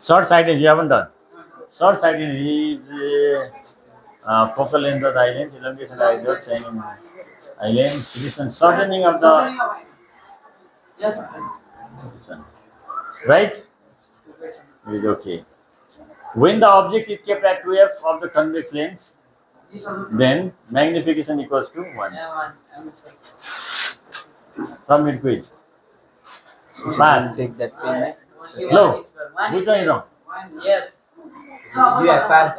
Short sighted, you haven't done. Short sighted is focal length of the eye lens, elongation of the eye dot, shining eye lens, this one, shortening of the this one. Right? Is okay. When the object is kept at 2f of the convex lens, then magnification equals to 1. Submit quiz. Pass. Take that pen. Low. Which one is wrong? Yes. You have passed.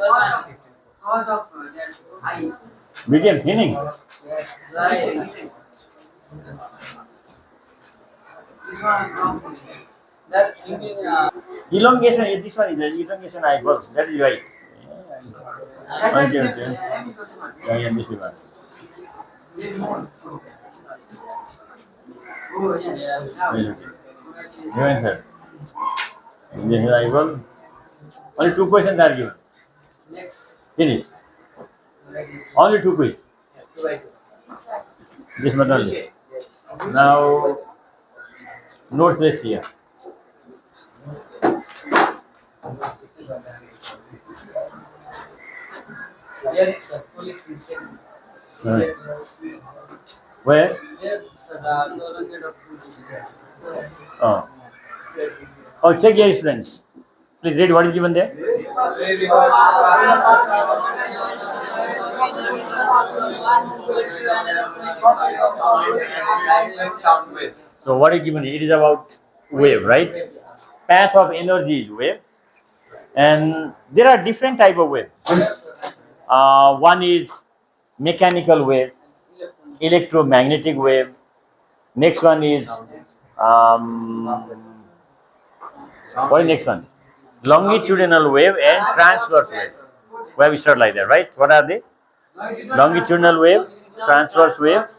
Medium thinning. Right. That thinking. Elongation, this one is the elongation equals. That is right. Okay. Yeah, this is one. Yes. Okay. New answer. This is equal. Only 2 questions are given. Next. Finish. Only 2 quiz. This much only. Now, notes list here. Here it's a fully screen setting. Right. Where? Here it's the prolonged of food is there. Oh. Oh, check your students. Please read what is given there. So what is given here? It is about wave, right? Path of energy is wave. And there are different type of wave. One is mechanical wave, electromagnetic wave. Next one is what is next one? Longitudinal wave and transverse wave. Where we start like that, right? What are they? Longitudinal wave, transverse wave,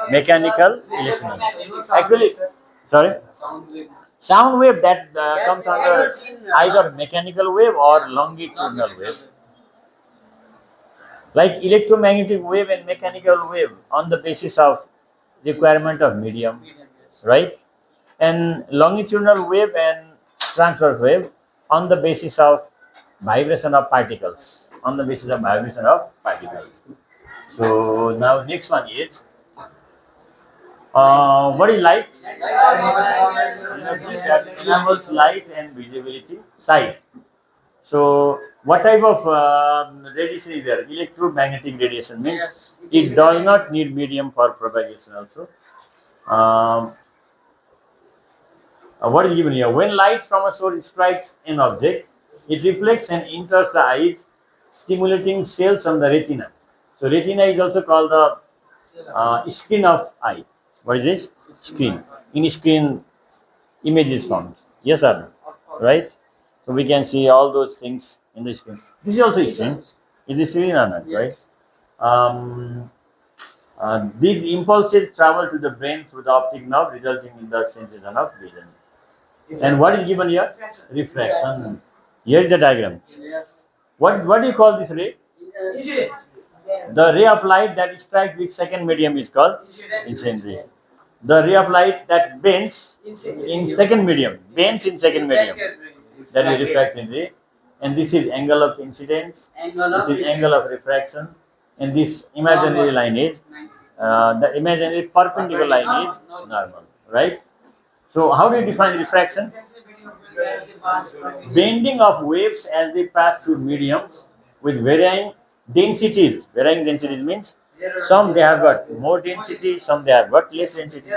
mechanical, electromagnetic. Actually, sorry? Sound wave that comes under either mechanical wave or longitudinal wave. Like electromagnetic wave and mechanical wave on the basis of requirement of medium, right? And longitudinal wave and transverse wave on the basis of vibration of particles. On the basis of vibration of particles. So now next one is what is light? Enables light and visibility, sight. So what type of radiation is there? Electromagnetic radiation means it does not need medium for propagation also. What is given here? When light from a source strikes an object, it reflects and enters the eyes, stimulating cells on the retina. So retina is also called the screen of eye. What is this? Screen. In screen, image is formed. Yes or no? Right? So we can see all those things in the screen. This is also screen. Is this screen or not? Right? These impulses travel to the brain through the optic nerve, resulting in the sensation of vision. And what is given here? Refraction. Here is the diagram. Yes. What do you call this ray? The ray of light that strikes with second medium is called incident ray. The ray of light that bends in second medium, that is refracting ray. And this is angle of incidence. This is angle of refraction. And this imaginary line is the imaginary perpendicular line is normal, right? So how do you define refraction? Bending of waves as they pass through mediums with varying densities. Varying densities means some they have got more density, some they have got less density.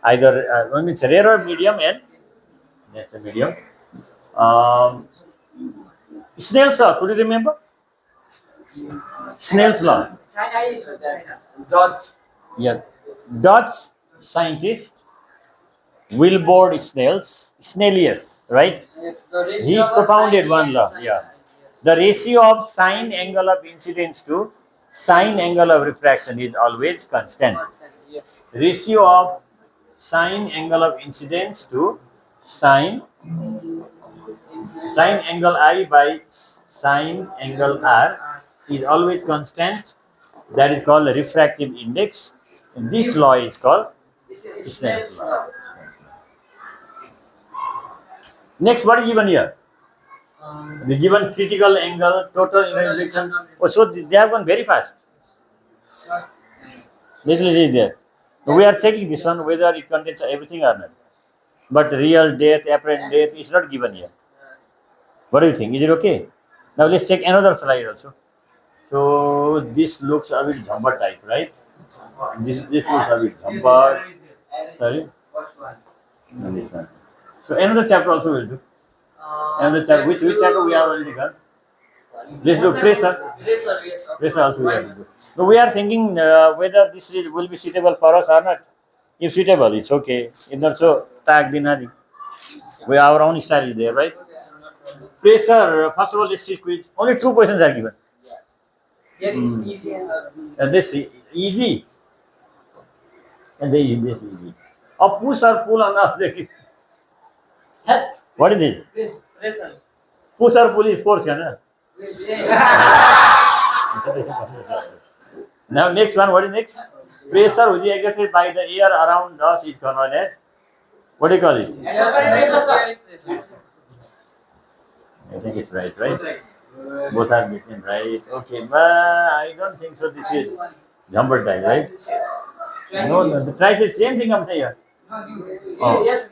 Either one means rare or medium and that's a medium. Snell's law, could you remember? Snell's law. Dots. Yeah. Dutch scientist Wilbur Snellius, right? Yes, the ratio He of a propounded sine one and law. sine. Yeah. The ratio of sine angle of incidence to sine angle of refraction is always constant. Yes. Ratio of sine angle of incidence to sine angle I by sine angle R is always constant. That is called the refractive index. And this law is called Snell's law. Next, what is given here? The given critical angle, total inner reflection. Oh, so they have gone very fast. Literally there. We are checking this one whether it contains everything or not. But real depth, apparent depth is not given here. What do you think? Is it okay? Now let's check another slide also. So this looks a bit jumper type, right? This looks a bit jumper. Sorry, First one. no, this one. So another chapter also will do. Another chapter. Which chapter we have already done? Let's do pressure. Pressure, yes. of Pressure course. also we have to do. So we are thinking whether this will be suitable for us or not. If suitable, it's okay. If not so, tag dinadi. We our own style is there, right? Okay, sir, not problem. Pressure. First of all, let's see quiz. Only two questions are given. Here is easy and And this is easy. And this is easy. A push or pull on the object. What is this? pressure. Push or pull is force, na? Now next one, what is next? Pressure which is exerted by the air around us is known as, what do you call it? Pressure. I think it's right? Both are between right. Okay, but I don't think so. This is jumper type, right? No, the try the same thing I'm saying here. Oh. Yes.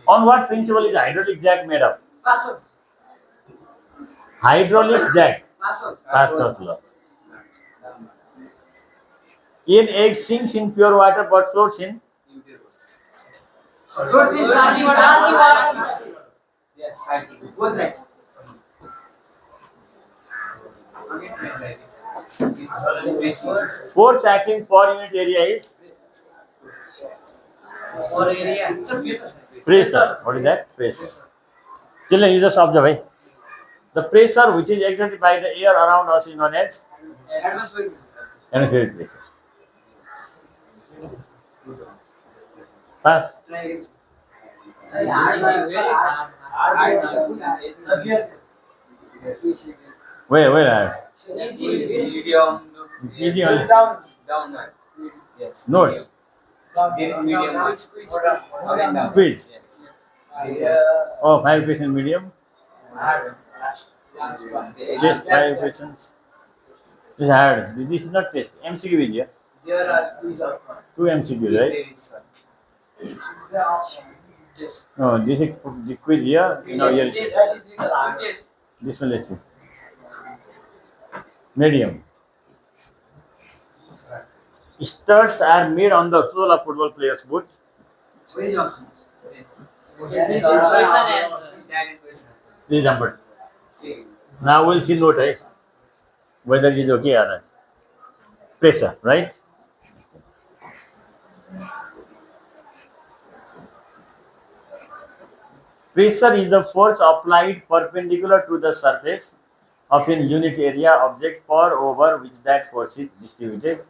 On what principle is hydraulic jack made up? Password. Hydraulic jack. Password. Pascal's law. An egg sinks in pure water but floats in. Source is salty water. Yes, I think. Both right. It's Force acting per unit area is For area. pressure. What is that? Pressure. Children, you just observe. Eh? The pressure which is exerted by the air around us is known as atmospheric pressure. Pass. Where are medium. Easy only. Down. Yes. Notes. This is medium. Again down. Quiz. Yes. Oh, 5 questions medium. Just 5 questions. This is hard. This is not test. MCQ is here. There are quiz out front. 2 MCQ, right? There is, sir. Yes. No, this is the quiz here. No, here. Yes. This one, let's see. Medium. Studs are made on the sole of football players' boot. Where is option? This is question answer. This is number. Now we'll see note, right? Whether it is okay or not. Pressure, right? Pressure is the force applied perpendicular to the surface of an unit area object per over which that force is distributed.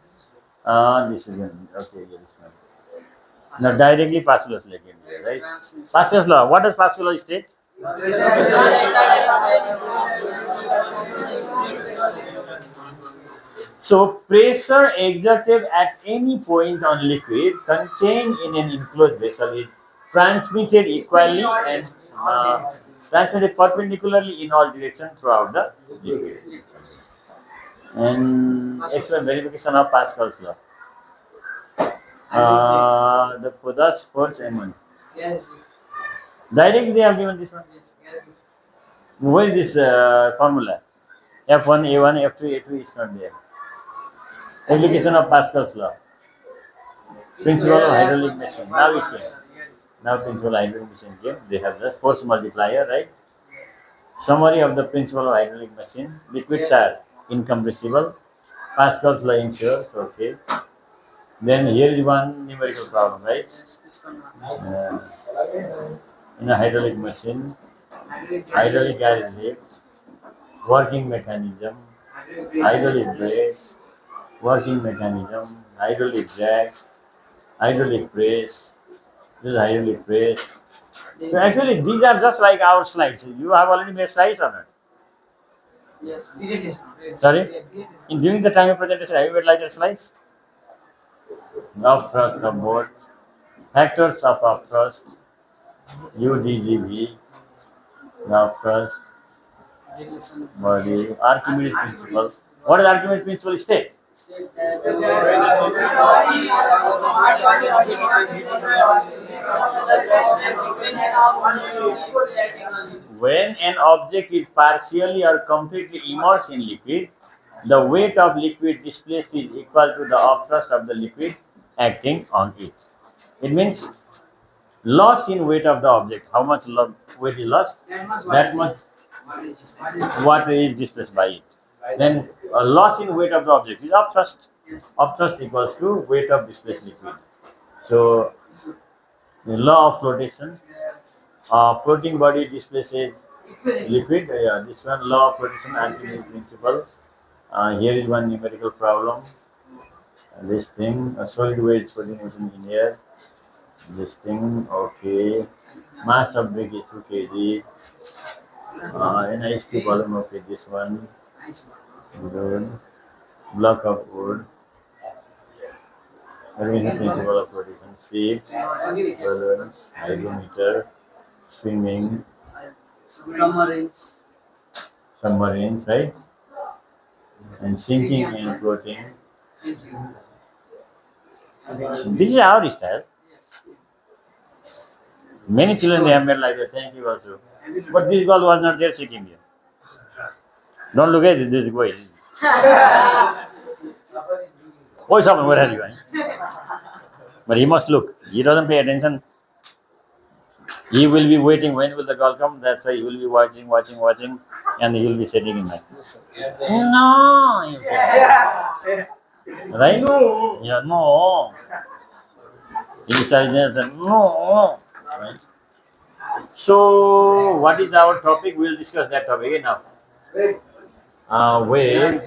This is okay. This one. Now directly Pascal's law, right? Pascal's law. What does Pascal's law state? So pressure exerted at any point on liquid contained in an enclosed vessel is transmitted equally and transmitted perpendicularly in all directions throughout the liquid. And extra verification of Pascal's law. The thus force M1. Yes. Directly they have given this one. Where is this formula? F1, A1, F2, A2 is not there. Application of Pascal's law. Principle of hydraulic machine. Now it came. Now principle of hydraulic machine came. They have the force multiplier, right? Summary of the principle of hydraulic machine. Liquids are incompressible. Pascal's law ensures. Okay. Then here is one numerical problem, right? In a hydraulic machine, hydraulic carriage legs, working mechanism, hydraulic brakes, working mechanism, hydraulic jack, hydraulic press. This is hydraulic press. So actually, these are just like our slides. You have already made slides or not? Yes. Sorry? During the time of presentation, have you made like slides? Up thrust of board, factors of up thrust, UDGV, Now first Relation. body Archimedes principle. What does Archimedes principle state? State that When an object is partially or completely immersed in liquid, the weight of liquid displaced is equal to the upthrust of the liquid acting on it. It means loss in weight of the object. How much weight is lost? That much water is displaced by it. Then loss in weight of the object is upthrust. Yes. Upthrust equals to weight of displaced liquid. So the law of flotation, floating body displaces liquid. Yeah, this one law of flotation, Archimedes principle. Here is one numerical problem. This thing, a solid weight is put in motion in here. This thing, okay. Mass of brick is 2 kg. NISQ column, okay, this one. Good. Block of wood. Organization principle of flotation. Ship, balloons, hydrometer, swimming, Submarines. submarines, right? And sinking and floating. Thank you. This is our style. Many children they have made like that. Thank you also. But this girl was not there sitting here. Don't look at this boy. Oh, someone, where are you going? But he must look. He doesn't pay attention. He will be waiting. When will the girl come? That's why he will be watching, and he will be sitting in there. No. You say. Right? Yeah, no. He starts there, no. Right? So, what is our topic? We'll discuss that topic now. Wave.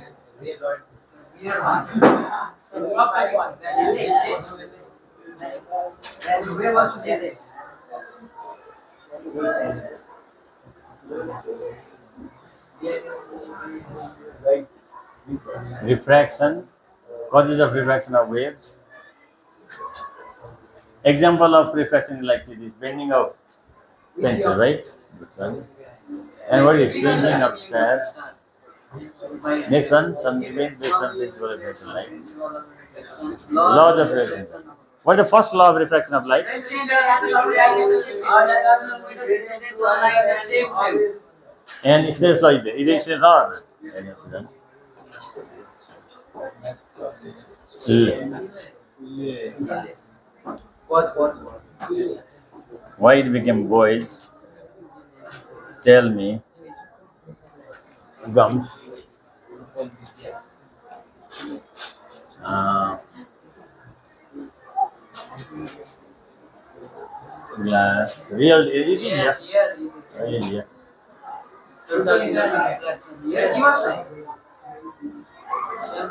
Refraction. Causes of refraction of waves. Example of refraction is like this bending of pencil, right? This one. And what is changing of stairs? Next one, something based on principle of refraction light. Laws of refraction. What is the first law of refraction of light? And Snell's law is there. Is it Snell's law or not? Why it became boys? Tell me. Gums. Glass. Real. It is Yes, yeah. yeah. Real, yeah. Totally reflection. Yes.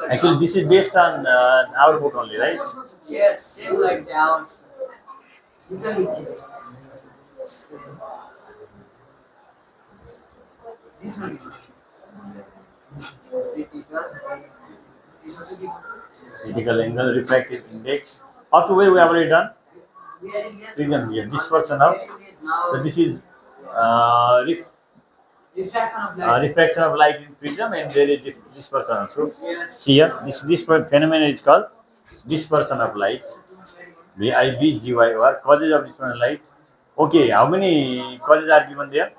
Actually, this is based on our book only, right? Yes, same like the ours. This one. Critical angle, refractive index. Up to where we have already done? Yes. Prism here. Dispersion of. So this is Reflection of light. refraction of light in prism, and there is dispersion also. Yes. See here, this phenomenon is called dispersion of light. VIBGYOR, causes of dispersion of light. Okay, how many causes are given there?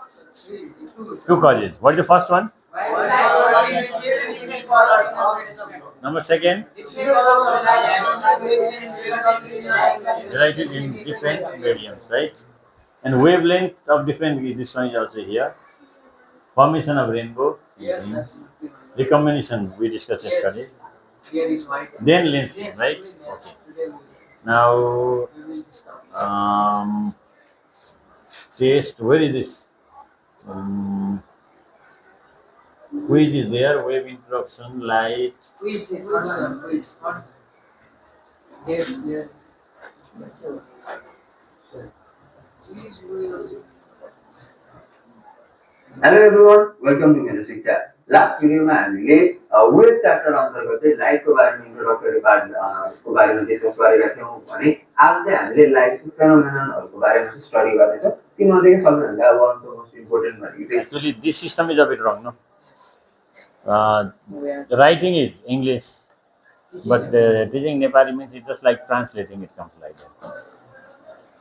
Two causes. What is the first one? Number second, related in different mediums, right? And wavelength of different, this one is also here. Formation of rainbow. Yes, absolutely. Recombination we discussed yesterday. Here is white. Then lensing, Yes, right? yes. Okay. Today Now we will discover. taste. Where is this? Quiz is there. Wave introduction, light. Quiz. Quiz. Yes, yes. Hello everyone welcome to मेरो शिक्षा last भिडियोमा हामीले web chapter अन्तर्गत चाहिँ लाइटको बारेमा introductory पार्टको बारेमा discuss गरेका थियौँ भने आज चाहिँ हामीले लाइटको फेनोमेननहरूको बारेमा चाहिँ स्टडी गर्नेछौँ। तीमध्येको सबैभन्दा one of the most important भनेको चाहिँ Actually, this system is a bit wrong, no? The writing is English, but teaching Nepali means it's just like translating. It comes like that.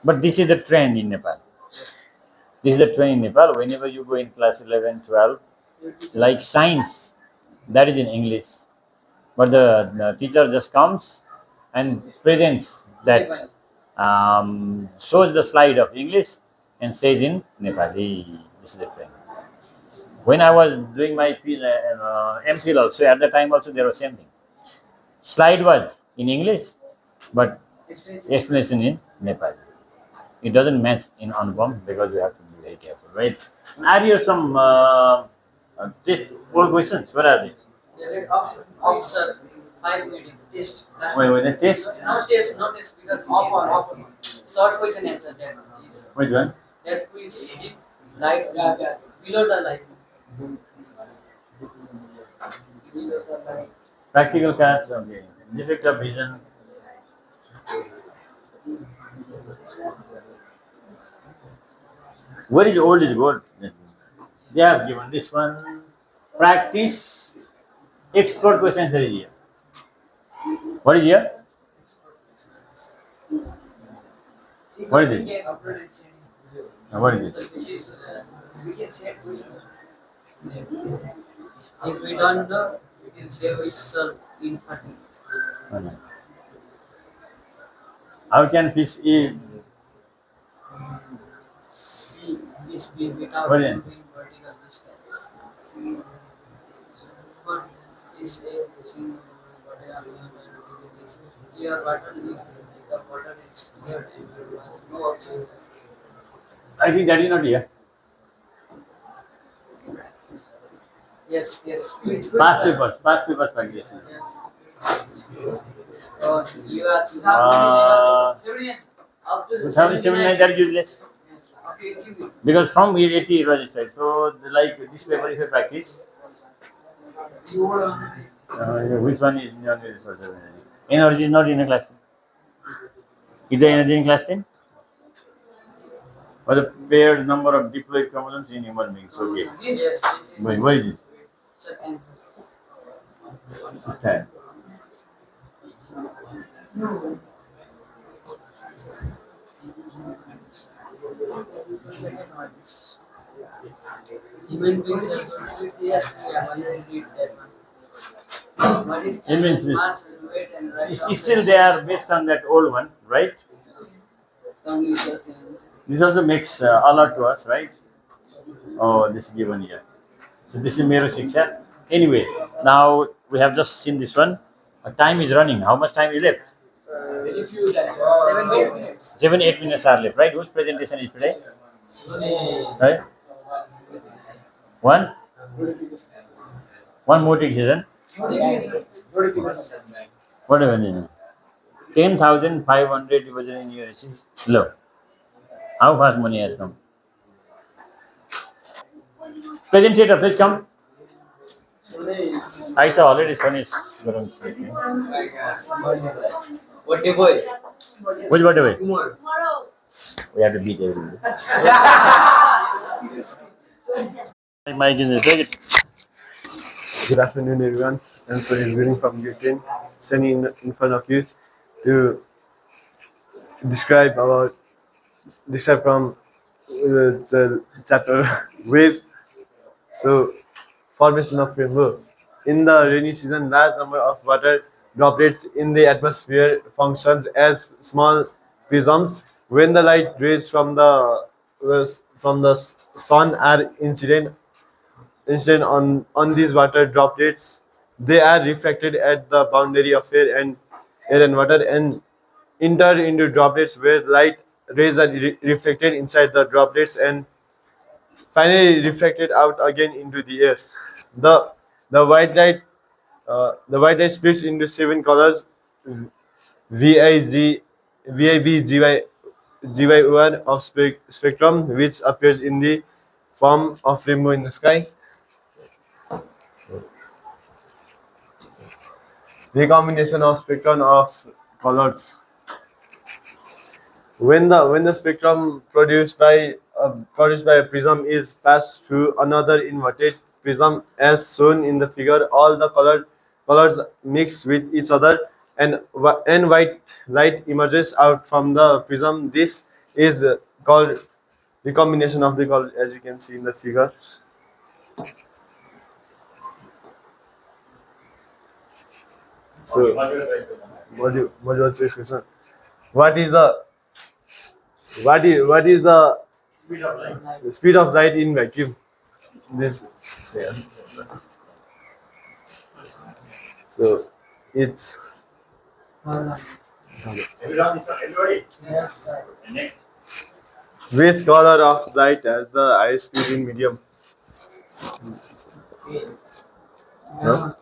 But this is the trend in Nepal. This is the trend in Nepal. Whenever you go in class 11, 12, like science, that is in English. But the teacher just comes and presents that, shows the slide of English and says in Nepali. This is the trend. When I was doing my MPhil also, at the time also there was same thing. Slide was in English, but explanation in Nepali. It doesn't match in Anupam because you have to be very careful, right? Are here some test old questions? What are they? Sir, 5 minute test. Wait, the test? No test, no test because open. Short question answer that is. Which one? That quiz deep light below the light. Below the light. Practical cards, okay. Defect of vision. Where is old is gold? They have given this one. Practice expert question answer is here. What is here? What is this? What is this? This is we can say question. If we don't know, we can say which solve in 30. Okay. How can fish eat? See, this be without What is it? moving vertical distance. For fish is in clear water, if the water is clear and there was no oxygen. I think that is not here. Yes, yes. Past papers practice. Yes. Oh, you are Uh, 2079. Up to 2079 that is useless. Yes, up to 80. Because from 80 it was registered. So like this paper if you practice, You would which one is non resource energy? Energy is not in a class 10. Is there energy in class 10? Or the paired number of diploid chromosomes in human beings. Okay. Yes, yes. Wait, what is it? Sir, answer. This time. The second one is human beings are yes, we have already read that one. What is It means this. mass, weight, and right It's still they are based on that old one, right? This also makes alert to us, right? Oh, this is given here. So this is Mero Shiksha. Anyway, now we have just seen this one. Time is running. How much time is left? Very few times. 7 minutes. 7, 8 minutes are left, right? Whose presentation is today? Right? One? One motivation. Whatever. 10,500 divided in USD. Low. How fast money has come? Presentator, please come. I saw already son is going to say. What the boy? Which birthday? Tomorrow. We have to beat everybody. Mike is take it. Good afternoon, everyone. And so he's reading from grade 10, standing in front of you to describe from the chapter wave. So, formation of rainbow. In the rainy season, large number of water droplets in the atmosphere functions as small prisms. When the light rays from the sun are incident on these water droplets, they are reflected at the boundary of air and water and enter into droplets where light rays are reflected inside the droplets and finally reflected out again into the air. The the white light splits into 7 colors: VIG, VIB, GY, GYOR of spectrum, which appears in the form of rainbow in the sky. The combination of spectrum of colors. When the spectrum produced by produced by a prism is passed through another inverted prism as shown in the figure. All the colors mix with each other, and white light emerges out from the prism. This is called recombination of the color, as you can see in the figure. So, Okay, what you are trying to know? what was this question? What is the what is the Speed of light. speed of light in vacuum? This, yeah. So it's Have you done this one? Everybody? Yes, sir. And next. which color of light has the highest speed in medium? No?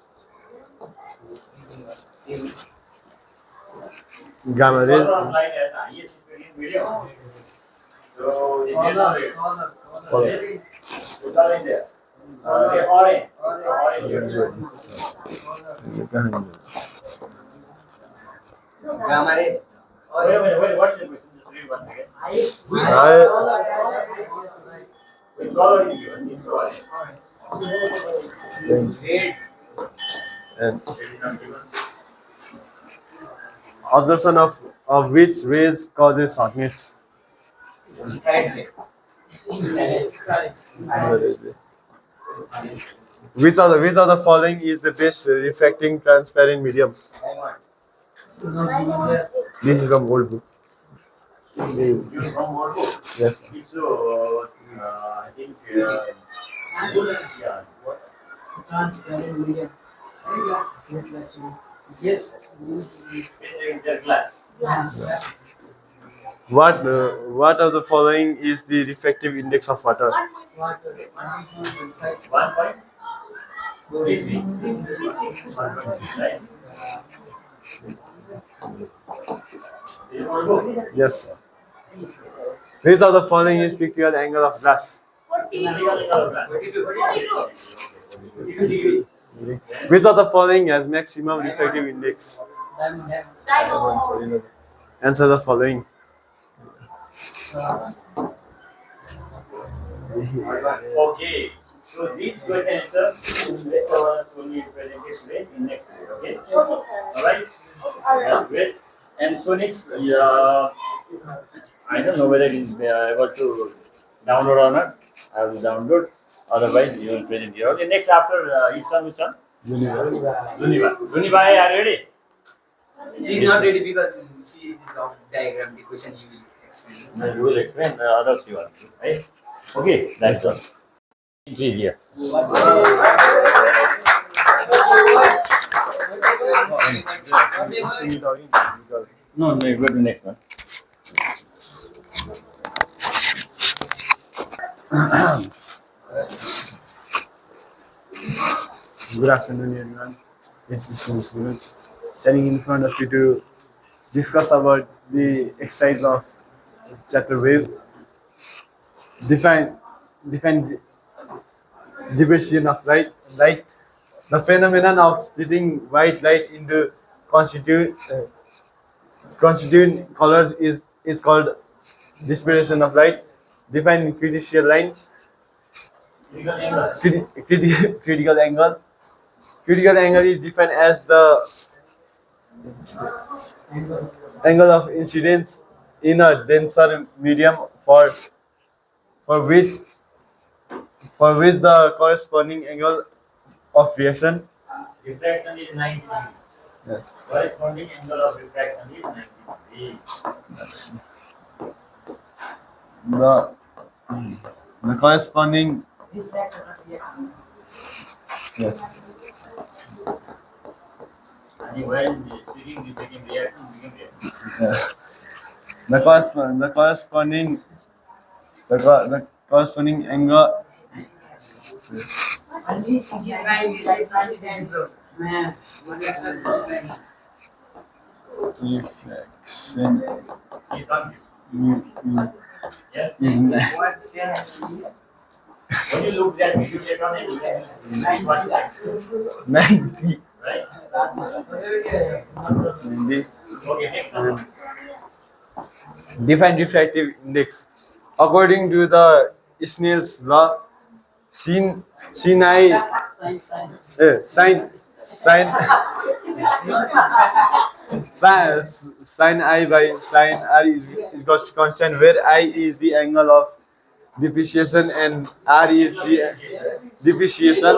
Gamma Color rays. of light at the highest speed in video. So the yellow ray. Color. The color in there. The orange. Orange. Gamma ray. Wait. What is the question? Just read once again. Which color is given? It's orange. Red. And Red is not given. observation of which rays causes hotness? Which of the following is the best refracting transparent medium? This is from old book. You from what book? Yes. So, I think, yeah, what? Transparent medium. Yes. In their glass. What of the following is the refractive index of water? 1 point? 33. 1.3, right? This is one book. Yes, sir. Which of the following is critical angle of glass? Which of the following has maximum refractive index? Answer the following. Okay. So these question answers will be presented today in next video. Okay. Alright. That's great. And so next, I don't know whether it is able to download or not. I will download. Otherwise, you will present here. Okay. Next after which one? Luniva. Luniva, are you ready? She is not ready because she is on diagram. The question you will explain. No, you will explain. Others you are. Right? Okay. That's all. Please here. No, you go to the next one. Good afternoon, everyone. It's Mr. Muslim standing in front of you to discuss about the exercise of chapter wave. Define diffraction of light. The phenomenon of splitting white light into constituent colors is called dispersion of light. Define critical line. Critical angle. Critical angle is defined as the angle of incidence in a denser medium for which the corresponding angle of reaction. Refraction is 90 degrees. Yes. Corresponding angle of refraction is 90 degrees. The corresponding, Refraction of reaction. yes. And when speaking, we became reaction, Yeah. The corresponding angle reflection Yes. is When you look at video data on it, 90. right? 90. Okay, next one. Define refractive index. according to the Snell's law, sin I sin sin sin I by sin R is equals to constant, where I is the angle of depreciation and R is the depreciation.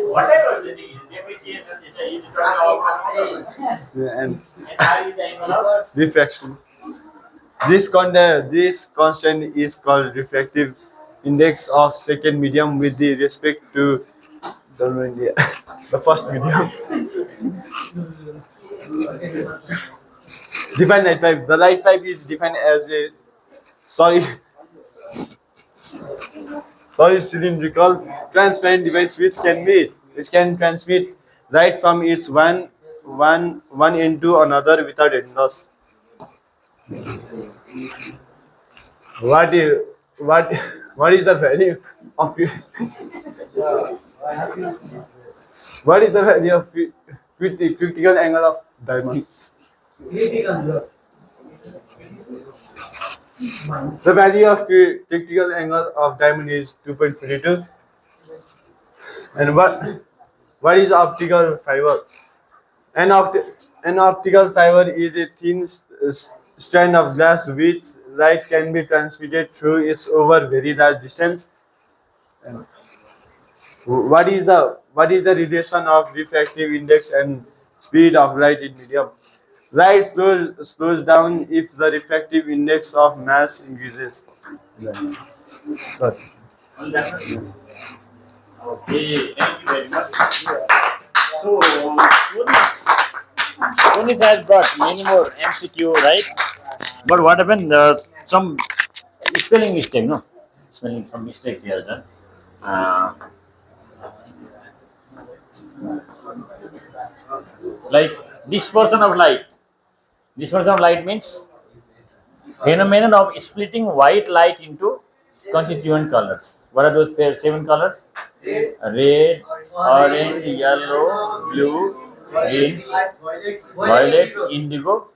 Whatever the depreciation is talking And about. refraction. This constant is called refractive index of second medium with the respect to the, the first medium. Define light pipe. The light pipe is defined as a solid, solid cylindrical transparent device which can transmit light from its one end to another without any loss. What is what what is the value of what is the value of critical angle of diamond? The value of critical angle of diamond is 2.42. And what is optical fiber? An optical fiber is a thin strand of glass which light can be transmitted through it over very large distance. And what is the relation of refractive index and speed of light in medium? Light slows down if the refractive index of mass increases. Sorry. Okay, thank you very much. So, Punis has got many more MCQ, right? But what happened? Some spelling mistake, no? Spelling some mistakes here done. Uh, like dispersion of light. Dispersion of light means phenomenon of splitting white light into constituent colors. What are those 7 colors? Red, orange, yellow, blue, green, violet, indigo.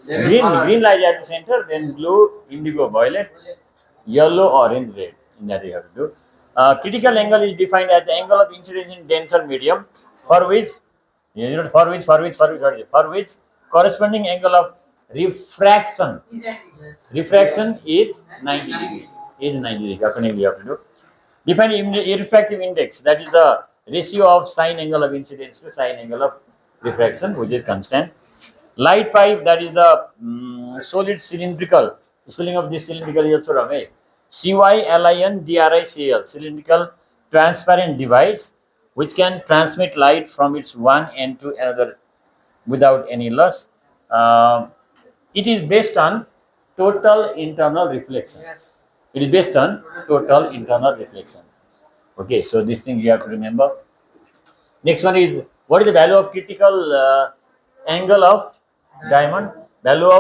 Green light at the center, then blue, indigo, violet, yellow, orange, red. In that you have to do. Critical angle is defined as the angle of incidence in denser medium for which, for which corresponding angle of refraction is 90 degrees. Is 90 degrees. Accordingly, you have to do. Define refractive index, that is the ratio of sine angle of incidence to sine angle of refraction, which is constant. Light pipe, that is the solid cylindrical. Spelling of this cylindrical is also wrong. CYLINDRICAL, cylindrical transparent device which can transmit light from its one end to another without any loss. It is based on total internal reflection. It is based on total internal reflection. Okay, so this thing you have to remember. Next one is, what is the value of critical angle of diamond? Value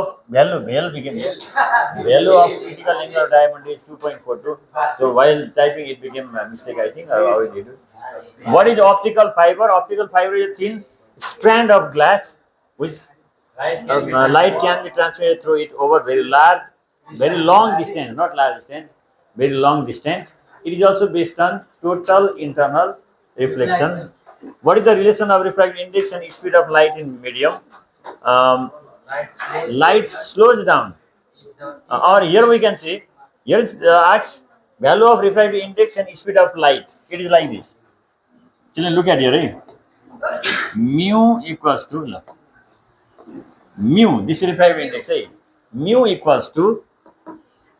of critical angle of diamond is 2.42. So while typing it became a mistake, I think. Or how it did. What is optical fiber? Optical fiber is a thin strand of glass which light can be transmitted through it over very long distance, not large distance, very long distance. It is also based on total internal reflection. What is the relation of refractive index and speed of light in medium? Light slows down. Or here we can see, here is asks value of refractive index and speed of light. It is like this. Children, look at here. Mu equals to mu. This is refractive index. Mu equals to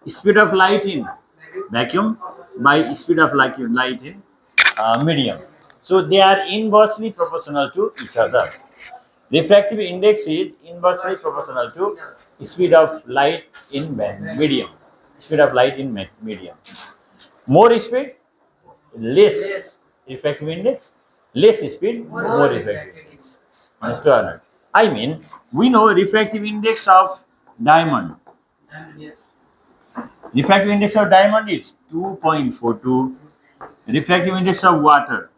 speed of light in vacuum by speed of light in medium. So they are inversely proportional to each other. Refractive index is inversely proportional to speed of light in medium. Speed of light in medium. More speed, less refractive index. Less speed, more refractive index. Understood or not? I mean, we know refractive index of diamond. Refractive index of diamond is 2.42. Refractive index of water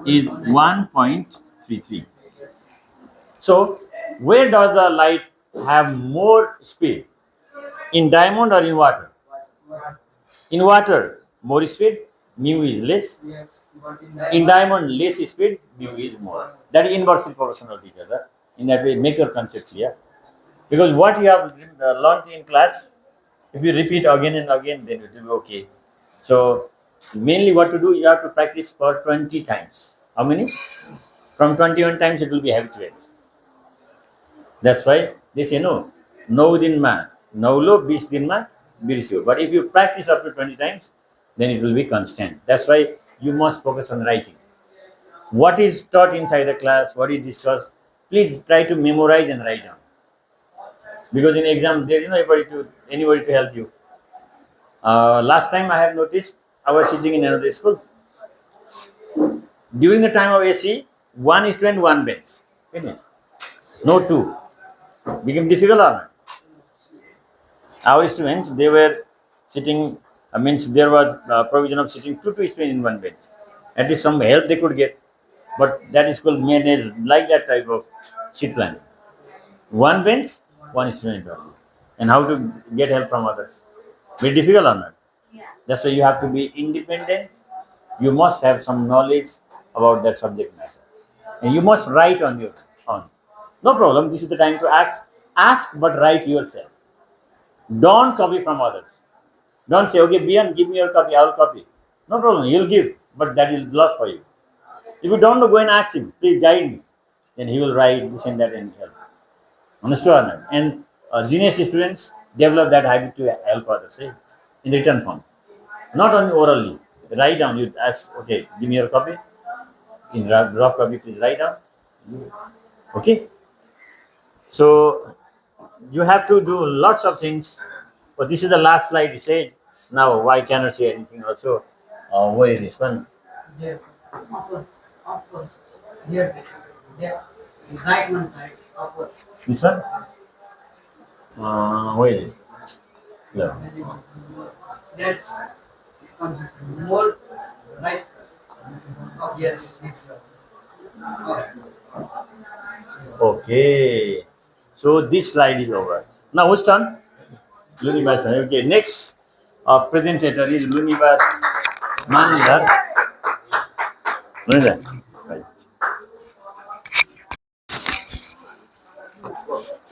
is 1.33. So, where does the light have more speed? In diamond or in water? In water, more speed, mu is less. Yes, but In diamond, less speed, mu is more. That is inversely proportional to each other. In that way, make your concept clear. Because what you have learned in class, if you repeat again and again, then it will be okay. So, mainly what to do, you have to practice for 20 times. How many? From 21 times, it will be habitual. That's why they say no. No din ma, no lo bis din ma birisio. But if you practice up to 20 times, then it will be constant. That's why you must focus on writing. What is taught inside the class, what is discussed, please try to memorize and write down. Because in exam there is no anybody to help you. Last time I have noticed I was teaching in another school. During the time of AC, one student, one bench. Finish. No two. Became difficult or not? Our students, they were sitting, means there was provision of sitting two students in one bench. At least some help they could get. But that school managed like that type of seat plan. One bench, one student only. And how to get help from others? Very difficult or not? That's why you have to be independent. You must have some knowledge about that subject matter. And you must write on your own. No problem. This is the time to ask. Ask, but write yourself. Don't copy from others. Don't say, okay, Bian, give me your copy, I will copy. No problem, he'll give, but that is loss for you. If you don't know, go and ask him, please guide me. Then he will write this and that and help. Understood or not? And genius students develop that habit to help others in written form. Not only orally. Write down, you ask, okay, give me your copy. In rough copy, please write down. Okay? So you have to do lots of things. But this is the last slide. He said, now why cannot say anything also? Where is one? yes, of course. Here, yeah, right one side, upward. This one? Where is it? Yeah. That's more right. Yes, yes. Okay. So this slide is over. Now whose turn? Lunibar turn. Okay. Next presenter is Lunibar Manandar. Manandar. Right.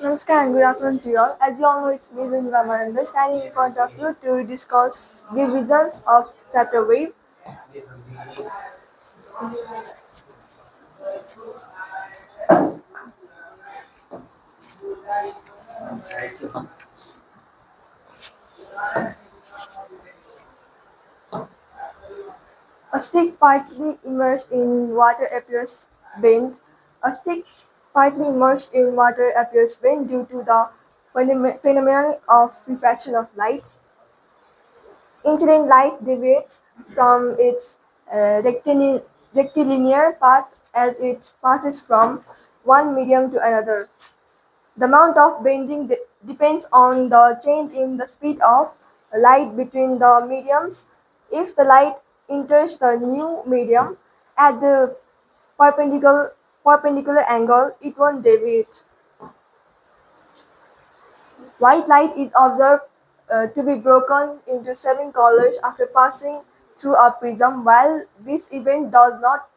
Namaskar and good afternoon to you all. As you all know, it's me, Luniva Maranda, standing in front of you to discuss the results of chapter wave. A stick partly immersed in water appears bent. A stick partly immersed in water appears bent due to the phenomenon of refraction of light. Incident light deviates from its rectilinear path as it passes from one medium to another. The amount of bending depends on the change in the speed of light between the mediums. If the light enters the new medium at the perpendicular angle, it won't deviate. White light is observed to be broken into seven colors after passing through a prism, while this event does not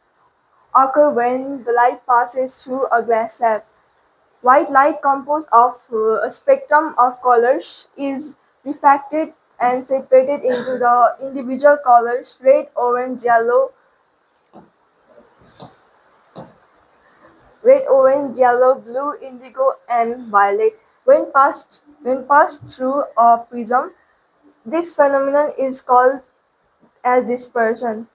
occur when the light passes through a glass slab. White light, composed of a spectrum of colors, is refracted and separated into the individual colors red, orange, yellow, blue, indigo, and violet. When passed through a prism, this phenomenon is called as dispersion.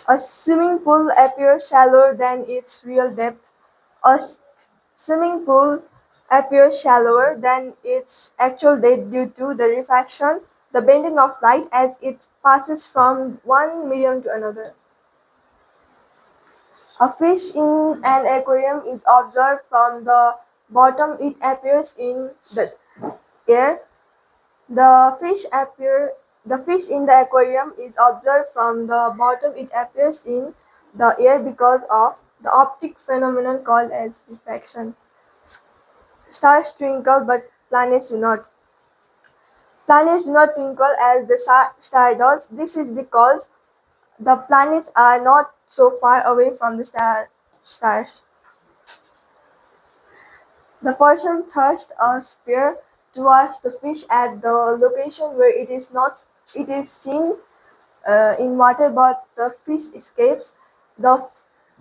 A swimming pool appears shallower than its real depth. A swimming pool appears shallower than its actual depth due to the refraction, the bending of light as it passes from one medium to another. A fish in an aquarium is observed from the bottom. It appears in the air. The fish in the aquarium is observed from the bottom. It appears in the air because of the optic phenomenon called as refraction. Stars twinkle, but planets do not. Planets do not twinkle as the star does. This is because the planets are not so far away from the stars. The person thrusts a spear towards the fish at the location where it is seen in water, but the fish escapes. The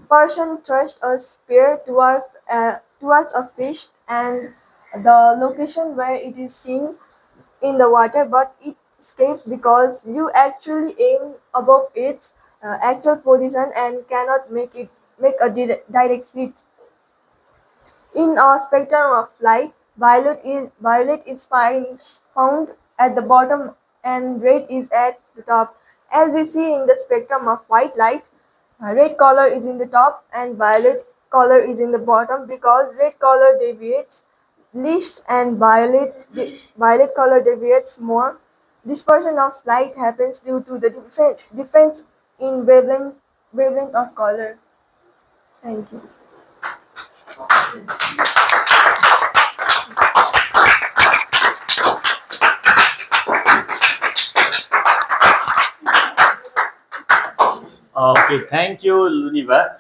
person thrusts a spear towards a fish and the location where it is seen in the water, but it escapes because you actually aim above its actual position and cannot make a direct hit. In a spectrum of light, found at the bottom and red is at the top. As we see in the spectrum of white light, red color is in the top and violet color is in the bottom because red color deviates least and violet color deviates more. Dispersion of light happens due to the difference in wavelength of color. Thank you. Okay, thank you, Luniva.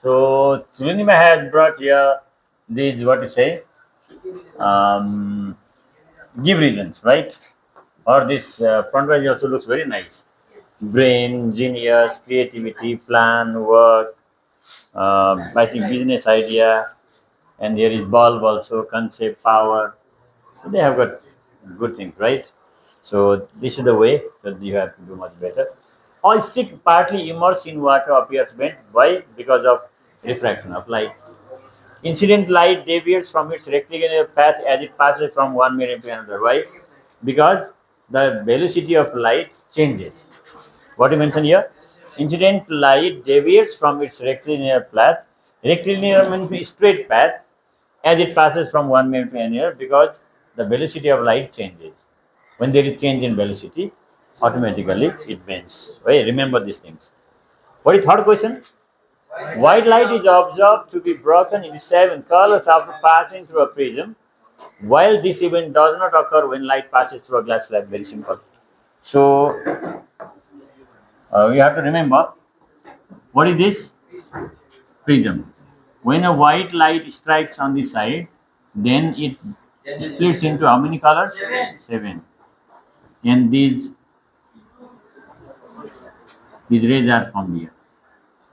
So Luniva has brought here these what you say, um, give reasons, right? Or this front page also looks very nice. Brain, genius, creativity, plan, work. I think business idea, and there is bulb also, concept, power. So they have got good things, right? So this is the way that you have to do much better. All stick partly immersed in water appears bent. Why? Because of refraction of light. Incident light deviates from its rectilinear path as it passes from one medium to another. Why? Because the velocity of light changes. What you mentioned here? Incident light deviates from its rectilinear path. Rectilinear means straight path as it passes from one medium to another because the velocity of light changes. When there is change in velocity, automatically it bends. Right? Remember these things. What is third question? White light is observed to be broken into 7 colors after passing through a prism, while this event does not occur when light passes through a glass slab. Very simple. So you have to remember what is this? Prism. When a white light strikes on the side, then it splits into how many colors? 7. And these rays are from here,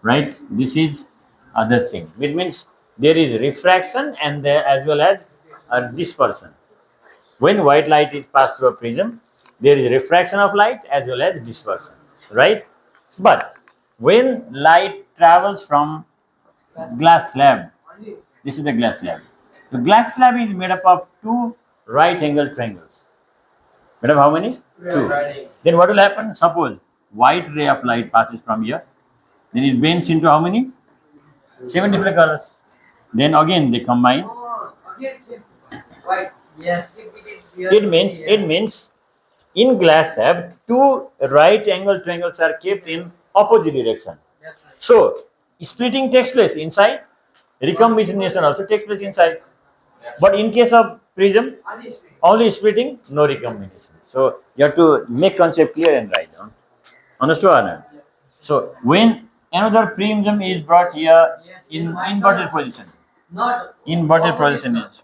right? This is other thing. It means there is refraction and there as well as a dispersion. When white light is passed through a prism, there is refraction of light as well as dispersion, right? But when light travels from glass slab, this is the glass slab. The glass slab is made up of 2 right angle triangles. Made up how many? 2. Then what will happen? Suppose white ray of light passes from here, then it bends into how many? 7 different colors. Then again they combine. White. Yes, if it is here. It means in glass slab 2 right angle triangles are kept in opposite direction. That's right. So splitting takes place inside, recombination also takes place inside. But in case of prism, only splitting, no recombination. So you have to make concept clear and write down. Understood or not? So when another prism is brought here in inverted position, Not inverted position is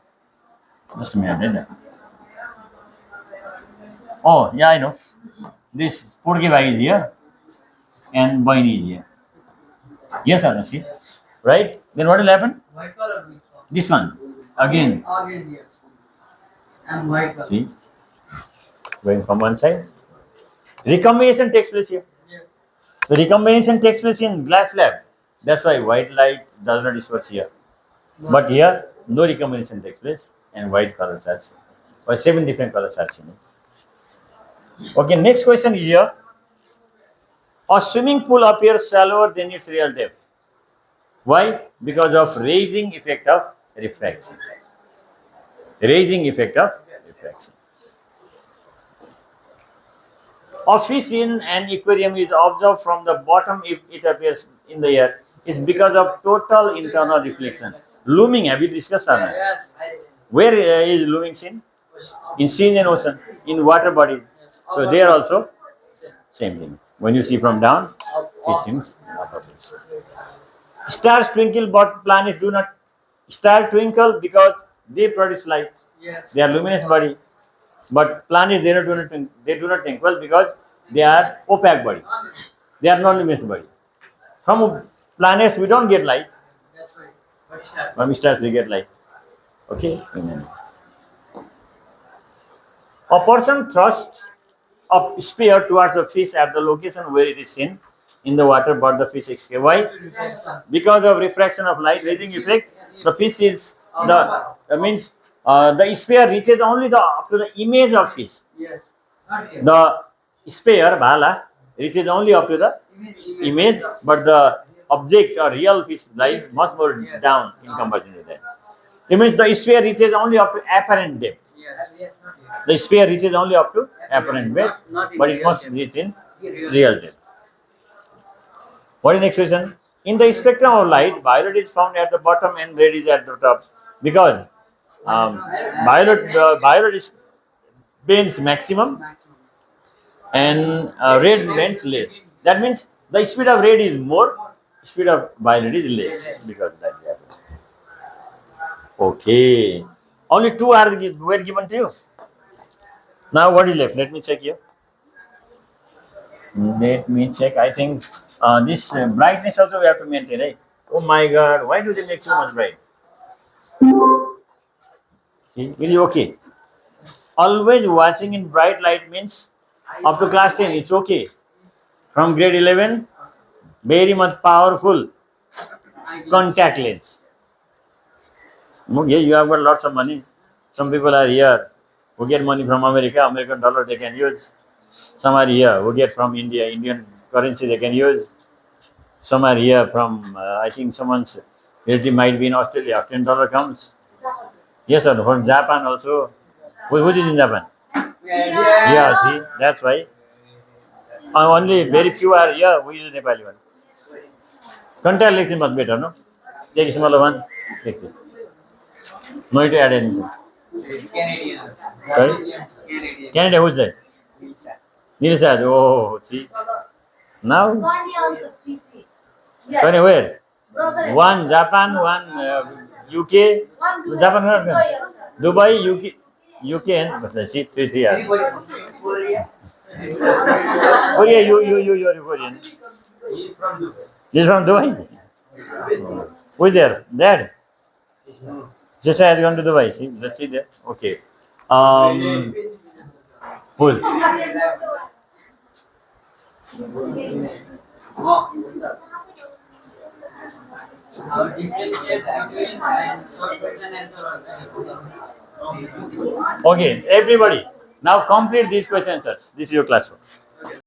just a minute. Oh yeah, I know. This Purgiva is here and Boyne is here. Yes, Anasi. Right? Then what will happen? white color will come. This one again. Again, yes. And white color. See, going from one side. Recombination takes place here. Yes. The recombination takes place in glass slab. That's why white light does not disperse here. But here, no recombination takes place and white colors are seen. Or 7 different colors are seen. Okay, next question is here. A swimming pool appears shallower than its real depth. Why? Because of raising effect of refraction. Raising effect of refraction. A fish in an aquarium is observed from the bottom if it appears in the air. It's because of total internal reflection. Looming, have you discussed or not? Yes. Where is looming seen? in seas and ocean, in water bodies. So they are also same thing. When you see from down, it seems upwards. Stars twinkle, but planets do not. Stars twinkle because they produce light. Yes. They are luminous body. But planets they do not twinkle because they are opaque body. They are non-luminous body. From planets we don't get light. That's right. But stars. From stars we get light. Okay. A person thrusts a spear towards a fish at the location where it is seen in the water, but the fish escapes. Why? Because of refraction of light, raising effect. The fish is means the spear reaches only up to the image of fish. Yes. Not here. The spear bhala reaches only up to the image, but the object or real fish lies much more down in comparison to that. It means the sphere reaches only up to apparent depth. Yes. Yes. Not here. The sphere reaches only up to apparent depth, Not in but it real must depth. reach in Real real depth. What is the next question? In the spectrum of light, violet is found at the bottom and red is at the top because violet is bends maximum Maximum. and red bends less. That means the speed of red is more, speed of violet is less because that happens. Okay. Only two were given to you. Now what is left? Let me check here. Let me check. I think this brightness also we have to maintain, right? Oh my God! Why do they make so much bright? See, it is okay. Always watching in bright light means up to class 10 it's okay. From grade 11, very much powerful contact lens. Okay, you have got lots of money. Some people are here who get money from America, American dollar they can use. Some are here who get from India, Indian currency they can use. Some are here from, I think someone's relative might be in Australia, $10 comes. Yes, or no, from Japan also. Who is in Japan? Yeah, see, that's why. Only very few are here who use Nepali one. Contact lens is much better, no? Take a smaller one, take it. No need to add anything. It's Canadian. Sorry? Canadian. Canada, who's that? Lisa. Nilsaj, oh, see. Now, Sony also 3-3. Yes. Tony, where? Brother. One Japan, one UK. One Dubai. Japan, where? Dubai also. Dubai, UK, and see, 3 are. Anybody from Korea? Korea, you are Korean. He's from Dubai. He's from Dubai. Who is there? Dad? Sister has gone to Dubai. See, let's see there. Okay. Who's? Our differentiate between and short question answer also. Okay, everybody. Now complete these question answers. This is your classroom.